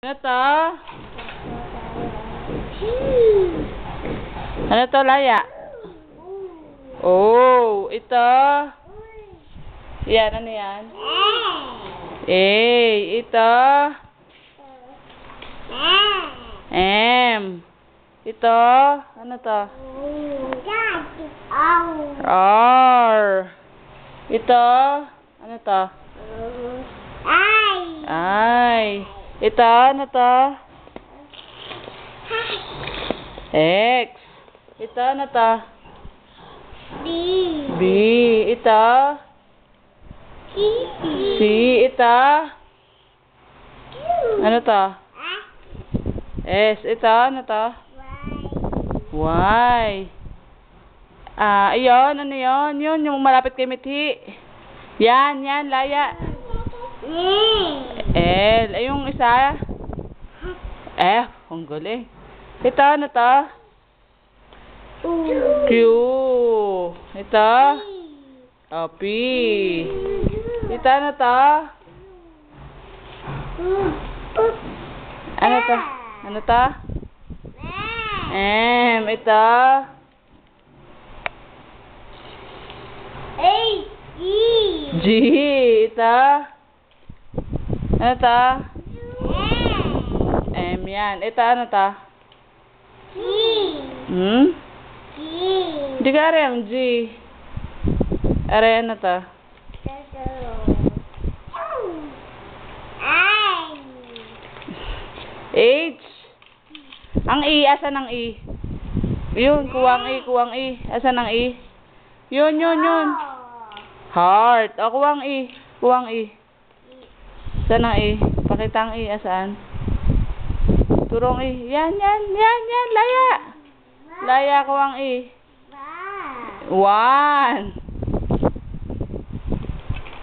Ano to? Ano to, Laya? Oh, ito. Yan, ano yan? Ito. Ito. Ano to? R. Ito. Ano to? I. Ito, ano to? X. Ito, ano to? B. Ito? C. Ito? Ano to? S. Ito, ano to? Y. Ayun, ano yun? Yun, yung malapit kay Mithi. Yan, Laya. L. Ay, yung isa? F. Ang galing. Ito, ano to? Q. Ito? P. Ito, ano to? Ano to? Ano to? M. Ito? G. Ito? Ano to? M yan. Ito, ano to? Hindi ka aram, G. Aray, ano to? H. Ang E, asan ang E? Yun, kuwang E. Asan ang E? Yun. Heart. O, kuwang E. Asan ang E? Pakita ang E, asan? Turong E. Yan, Laya. Laya, kuwang E. 1.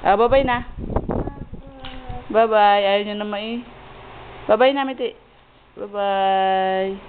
Bye-bye na. Bye-bye. Ayaw nyo naman E. Bye-bye na, Miti. Bye-bye.